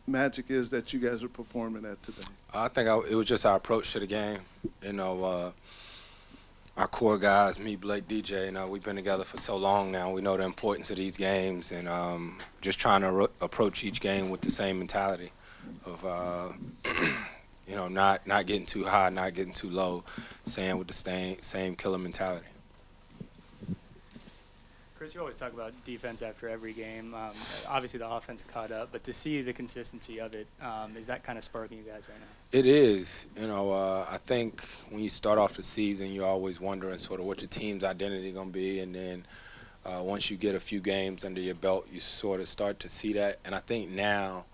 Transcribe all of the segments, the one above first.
magic is that you guys are performing at today? I think it was just our approach to the game. You know, our core guys, me, Blake, DJ, you know, we've been together for so long now. We know the importance of these games, and just trying to approach each game with the same mentality of, you know, not getting too high, not getting too low, staying with the same killer mentality. Chris, you always talk about defense after every game. Obviously, the offense caught up, but to see the consistency of it, is that kind of sparking you guys right now? It is. You know, I think when you start off the season, you're always wondering sort of what your team's identity going to be, and then once you get a few games under your belt, you sort of start to see that. And I think now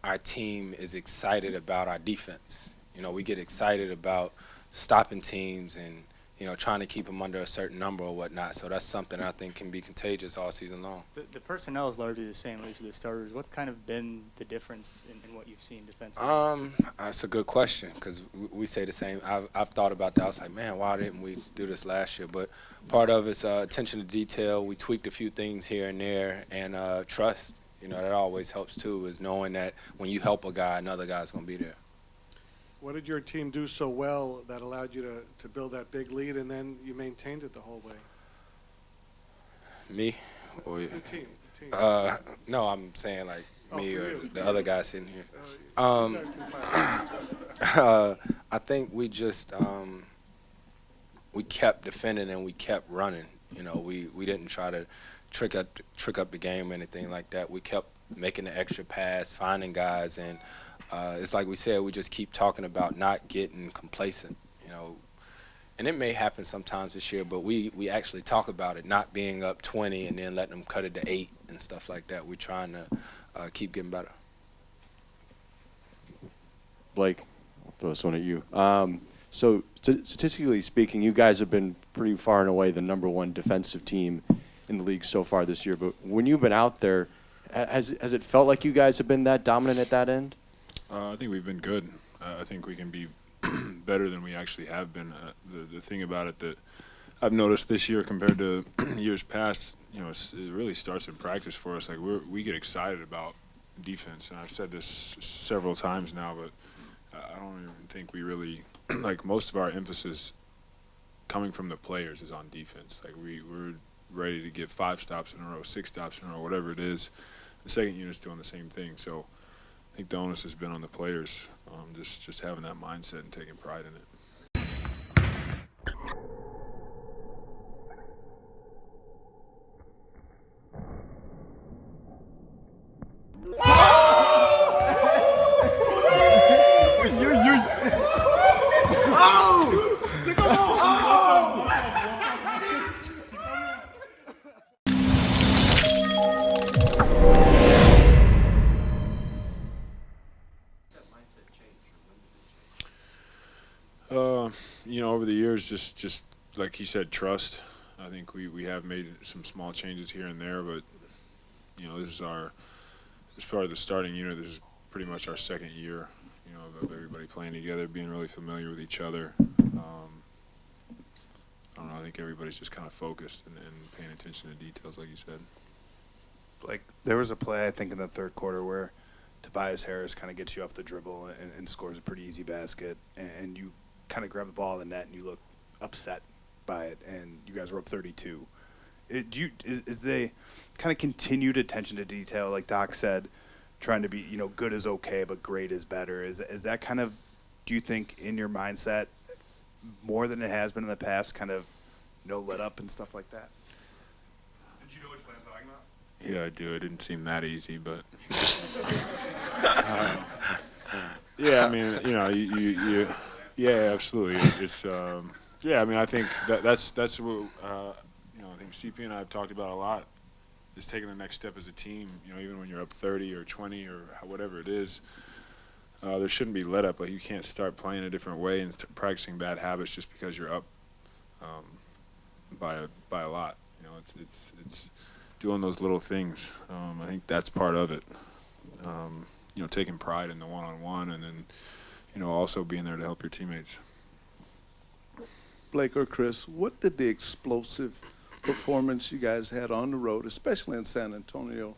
our team is excited about our defense. You know, we get excited about stopping teams and, you know, trying to keep them under a certain number or whatnot. So that's something I think can be contagious all season long. The personnel is largely the same, at least with the starters. What's kind of been the difference in what you've seen defensively? That's a good question because we say the same. I've thought about that. I was like, man, why didn't we do this last year? But part of it's attention to detail. We tweaked a few things here and there, and trust. You know, that always helps too, is knowing that when you help a guy, another guy's going to be there. What did your team do so well that allowed you to build that big lead, and then you maintained it the whole way? Me? Or The team. no, I'm saying like me or you. the other guys sitting here. You guys can find I think we just we kept defending and we kept running. You know, we didn't try to trick up the game or anything like that. We kept making the extra pass, finding guys, and it's like we said, we just keep talking about not getting complacent, you know. And it may happen sometimes this year, but we actually talk about it, not being up 20 and then letting them cut it to 8 and stuff like that. We're trying to keep getting better. Blake, I'll throw this one at you. So statistically speaking, you guys have been pretty far and away the #1 defensive team in the league so far this year. But when you've been out there, has it felt like you guys have been that dominant at that end? I think we've been good. I think we can be better than we actually have been. The thing about it that I've noticed this year compared to years past, you know, it really starts in practice for us. Like we get excited about defense, and I've said this several times now, but I don't even think we really like most of our emphasis coming from the players is on defense. Like we're ready to get 5 stops in a row, 6 stops in a row, whatever it is. The second unit's doing the same thing. So I think the onus has been on the players, just having that mindset and taking pride in it. You know, over the years, just like he said, trust. I think we have made some small changes here and there, but you know, this is as far as the starting unit, this is pretty much our second year. You know, of everybody playing together, being really familiar with each other. I don't know. I think everybody's just kind of focused and paying attention to details, like you said. Like there was a play I think in the third quarter where Tobias Harris kind of gets you off the dribble and scores a pretty easy basket, and you kind of grab the ball in the net and you look upset by it, and you guys were up 32. Is the kind of continued attention to detail, like Doc said, trying to be, you know, good is okay, but great is better. Is that kind of, do you think, in your mindset more than it has been in the past, kind of no let up and stuff like that? Did you know which play I'm talking about? Yeah, I do. It didn't seem that easy, but yeah, I mean, you know, you yeah, absolutely. It's yeah, I mean, I think that's what you know, I think CP and I have talked about a lot, is taking the next step as a team. You know, even when you're up 30 or 20 or whatever it is, there shouldn't be let up. Like, you can't start playing a different way and practicing bad habits just because you're up by a lot. You know, it's doing those little things. I think that's part of it. You know, taking pride in the one-on-one, and then, you know, also being there to help your teammates. Blake or Chris, what did the explosive performance you guys had on the road, especially in San Antonio,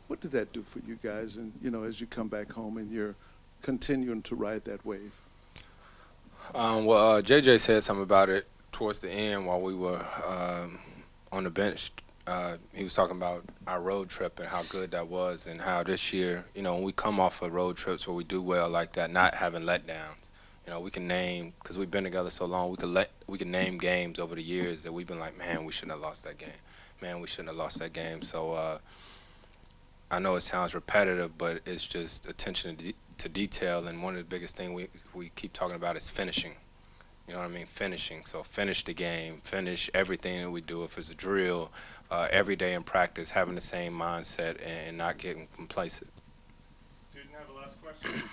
What did that do for you guys? And, you know, as you come back home and you're continuing to ride that wave? Well, JJ said something about it towards the end while we were on the bench. He was talking about our road trip and how good that was, and how this year, you know, when we come off of road trips where we do well like that, not having letdowns. You know, we can name, because we've been together so long, we can name games over the years that we've been like, man, we shouldn't have lost that game. Man, we shouldn't have lost that game. So I know it sounds repetitive, but it's just attention to detail, and one of the biggest things we keep talking about is finishing. You know what I mean? Finishing. So finish the game, finish everything that we do. If it's a drill, every day in practice, having the same mindset and not getting complacent. Student have a last question?